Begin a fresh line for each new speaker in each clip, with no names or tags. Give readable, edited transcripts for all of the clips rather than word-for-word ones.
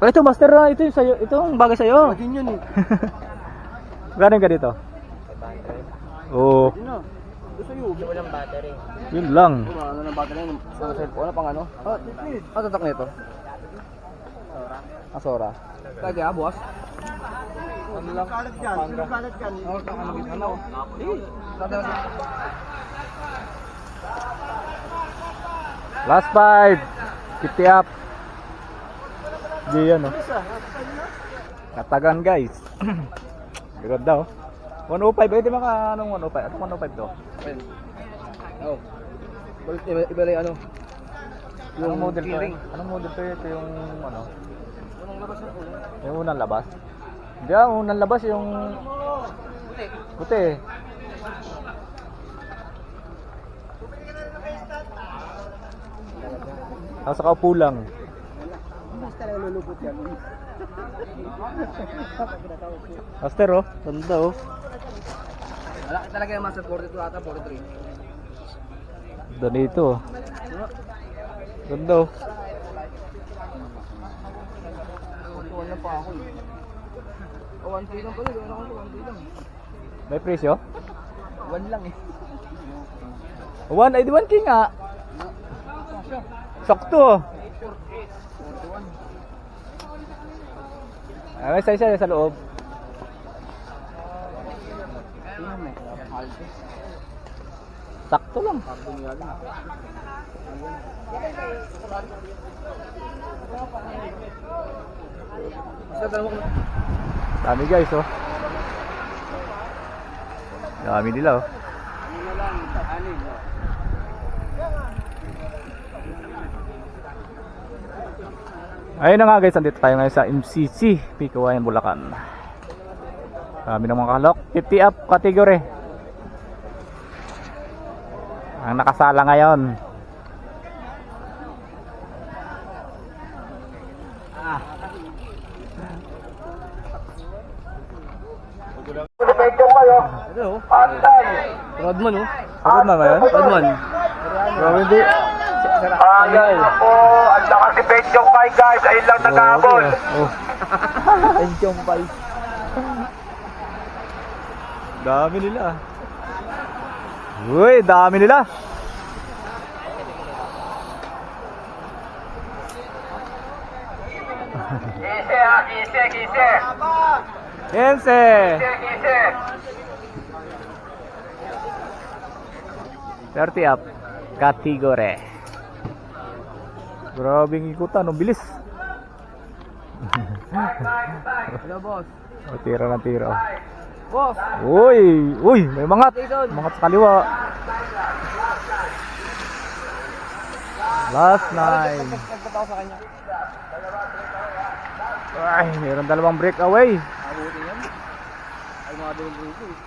Oh, ito master na, ito yung sayo, ito ang bagay sa'yo.
Din yun eh.
Gano'n ka dito? Oo.
Yun na. Gusto sa'yo. Hindi mo lang battery.
Yun lang.
Ano ng battery ng cellphone? Ano pang ano? Tatak nito. Sora. Kaya boss. Ano lang? Kalat yan. Kalat yan. Ano?
Last 5. 50 up. Di yan oh. Katagan guys. Good daw. 105. Eh di maka anong 105? Anong 105 to?
Oh. Iba lang ano?
Anong model to? Anong model to? Ito yung ano?
Unang labas na po.
Yung unang labas? Hindi ah, unang labas yung puti. Tapos nakaupo lang.
Basta lang lulupot yan.
Master oh, ganda oh.
Malaki talaga yung Master 42 ata, 43.
Ganda nito oh. Ganda oh.
Tuwan lang pa ako eh. 1K lang pala, gano'n ako 1K lang.
May presyo?
1 lang eh.
1, ay di 1K nga. Sakto oh. Ay, may size sa loob. Sakto lang. Dami guys oh. Dami nila oh. Ayun na nga guys, andito tayo ngayon sa MCC Pikuwayan, Bulacan. Dami ng mga kalok, 50 up category ang nakasala ngayon.
Ito oh. Rodman oh.
Pagod na ngayon?
Rodman.
Grabe hindi.
Ayan na po, ang lakas si Benjong Pai guys, ayun lang nag-aabol.
Oh. Enjong Pai. Dami nila. Uy, dami nila.
Gise ha, gise, gise.
Yense.
Gise, gise.
30 up category. Grabing ikutan, ang bilis.
Hello boss.
O, tira ng tira.
Boss.
Uy, uy, may mangat. Mangat sa kaliwa. Last 9.
Nagpat ako sa kanya.
Ay, mayroon dalawang breakaway.
Abuti yan. Ay mga dalawang grupo eh.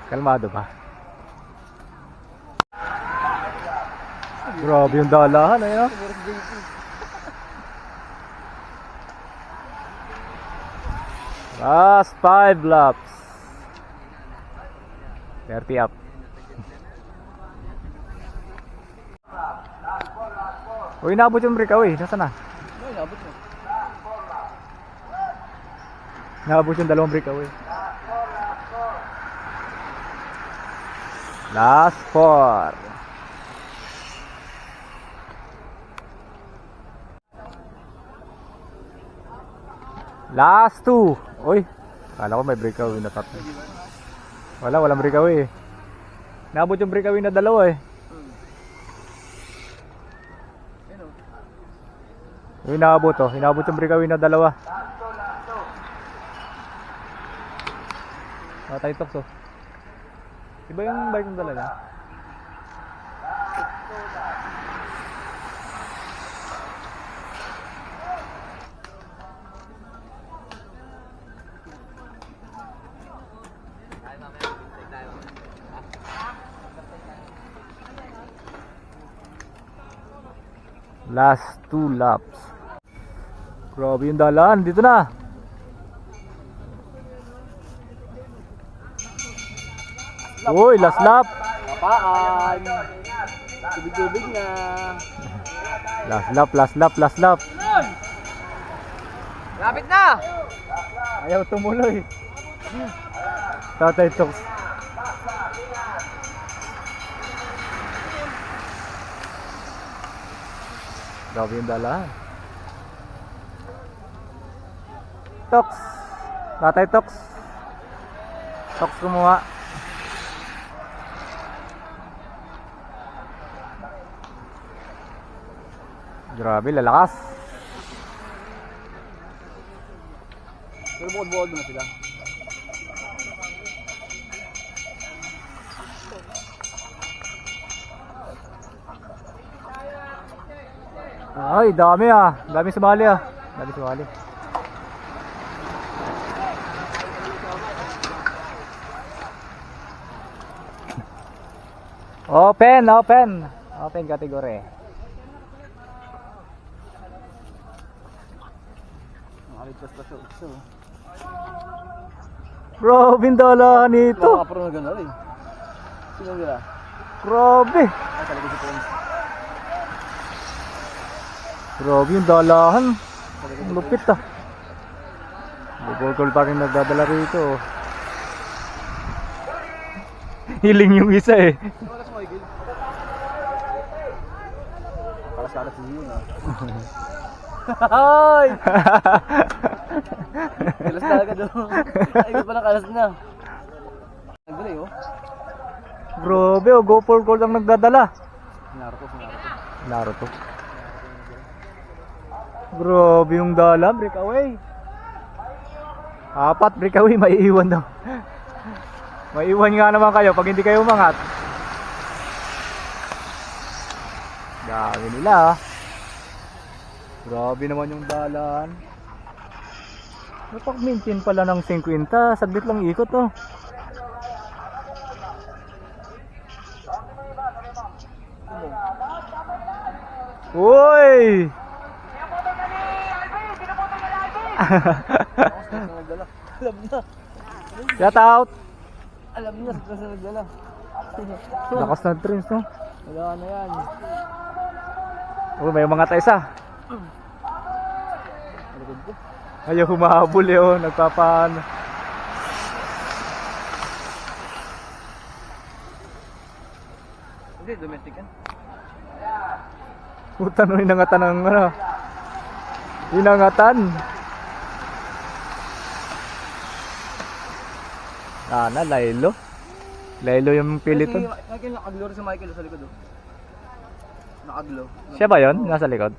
Kalmado pa. Grabe yung dalahan, ayun. Last 5 laps. 30 up. Uy, naabot yung breakaway. Nasaan na?
Ay, nabot mo.
Naabot yung dalawang breakaway. Last 4. Last 2. Uy, kala ko may breakaway na tatlo. Walang breakaway eh. Naabot yung breakaway na dalawa eh. Uy, naabot oh. Inaabot yung breakaway na dalawa. Tayo toks oh. Iba yung bike ng dala niya. Last 2 laps. Grabe yung dalaan. Dito na. Uy, last lap.
Kapaan. Tubig-tubig na.
Last lap, last lap, last lap.
Lapit na!
Ayaw tumuloy. Tatay Tox. Grabe yung dalahan. Tox. Tatay Tox. Tox kumuha. Grabe, lalakas.
Pero bukod-bukod na sila.
Ay, dami ah. Dami sumali ah. Dami sumali. Open, open. Open category.
Nakaligtas pa siya. So,
Bro, bindala nito.
mga pro na gano'n rin. Sino nila?
Grabe.
Ay, talaga si Prince.
Grabe yung dalahan. Ang lupit ah. Bukol pa rin nagdadala rito. oh. Hiling yung isa eh.
Sino wala si Michael? Para sa alas si Yun ah. Hoy! Kalas talaga doon. Ay, iba pa kalas na. Nagdalay oh.
Grabe oh, go for gold ang nagdadala.
Naruto.
Naruto. Grabe yung dala, breakaway. 4 breakaway, maiiwan daw. Maiiwan nga naman kayo pag hindi kayo umangat. Dami nila ah. Grabe naman yung dalan. Napag-maintain pala ng 50, saglit lang ikot oh. Uy!
Nagdala. Alam na.
Shout out!
Alam na sa nagdala.
Lakas na trains no?
Wala na yan.
Oh, may mga isa.
Malikod ko.
Ayaw humahabol eh oh, nagpapan.
Hindi, domestic yan.
Puta no, inangatan ng ano. Inangatan. Sana, Laylo. Laylo yung piliton.
Michael, nakaglo rin sa Michael sa likod oh. Nakaglo.
Siya ba yun? Nasa likod?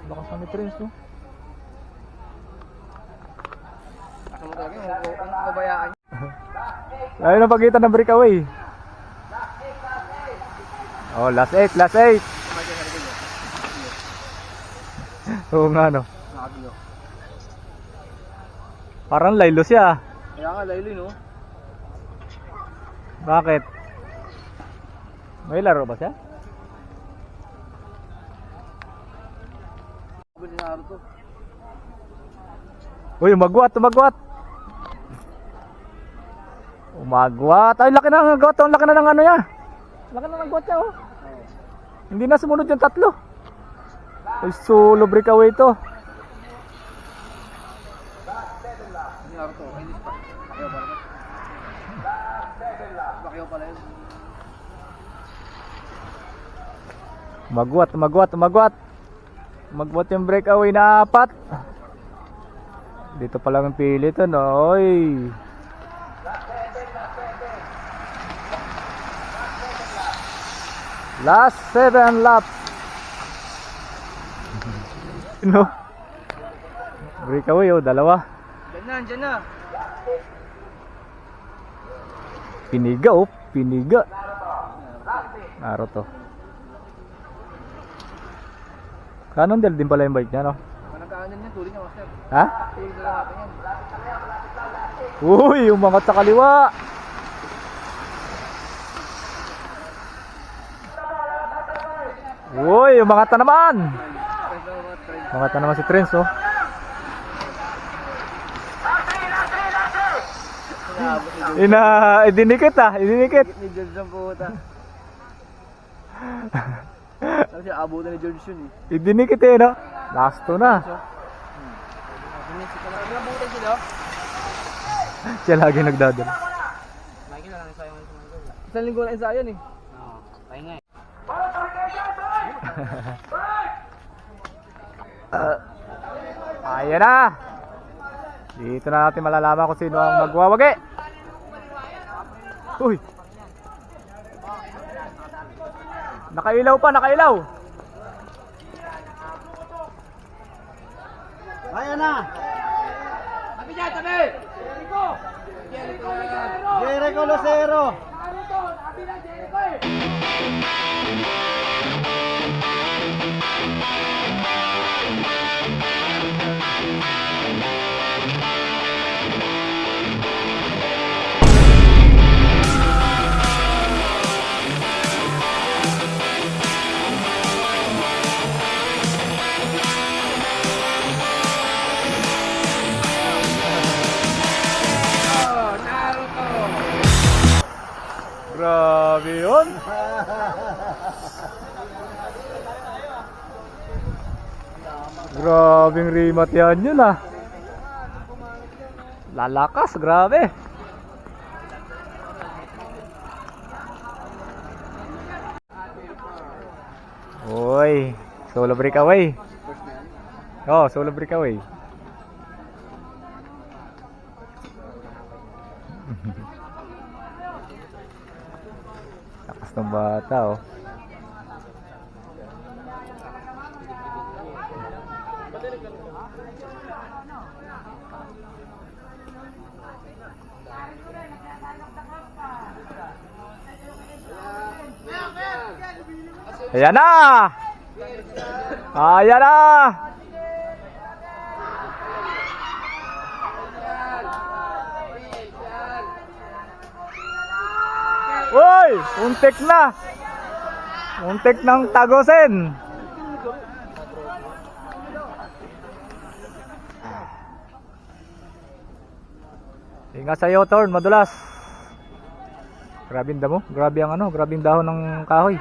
Lakas na ni Prince no?
Asa mo talaga yung babayaan.
Ayaw na pagitan ng breakaway. Oh, last 8, last 8.
Michael sa likod oh.
Oo nga no.
Nakaglo.
Parang Laylo siya.
Kaya nga, Laylo no?
Bakit? May laro ba siya?
Sabi ni Naruto.
Uy, umagwat, umagwat. Umagwat. Ay, laki na ng agwat. Ang laki na ng ano niya. Laki na ng agwat niya, oh. Hindi na sumunod yung tatlo. Ay, solo breakaway to.
Ni Naruto. Ay, hindi pa. Pakyaw pala. Pakyaw pala yun.
Umagwat, umagwat, umagwat. Umagwat yung breakaway na 4. Dito pa lang ang pili to, no? Oy. Last 7 laps. No? Breakaway, oh, dalawa.
Dyan na.
Piniga, oh, piniga. Naruto. Cannondale din pala yung bike niya, no?
Kung nagkaanan yan, tuloy niya, master.
Ha?
Tuloy na lang natin yan.
Uy, umangat sa kaliwa. Uy, umangat na naman. Umangat na naman si Trens, oh. Idinikit ah, idinikit.
Ni Diyos ang puta. Sabi siya, abutan ni George yun eh.
Idinikit eh, no? Last two na.
Abutan sila.
Siya lagi nagdadala.
Mikey na lang isayang sa mga isang linggo na isayan eh. Oo, pahinga eh.
Ayan na. Dito na natin malalaman kung sino ang magwawagi. Uy. Nakailaw pa, nakailaw.
Ayan na! Tabi dyan, tabi! Jericho Lucero!
Grabe yun. Grabing rimat yan yun ah. Lalakas, grabe. Uy, solo breakaway. Oh, solo breakaway. Lakas ng bata oh. Ayan na! Ayan na! Uy! Untik na! Untik ng tagosin! Ingat sa U-turn, madulas. Grabe ang damo, grabe ang ano, grabe ang dahon ng kahoy.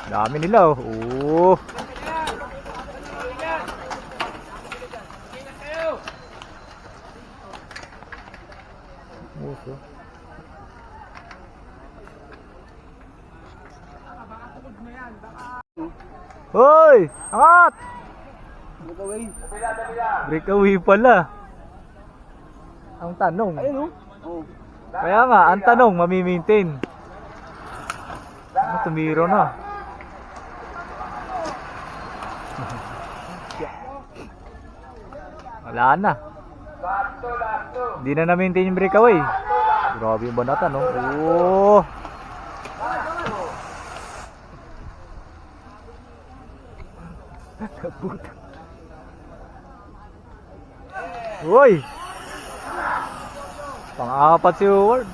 Dami nila oh. Muso. Hoy! Angat!
Breakaway.
Breakaway pala. Ang tanong.
Ayun oh.
Kaya nga, ang tanong, mami-maintain. Tumiro na. Wala na. Hindi na na-maintain yung breakaway. Grabe yung banata, no? Oh! Uy! Pang-apat si Howard.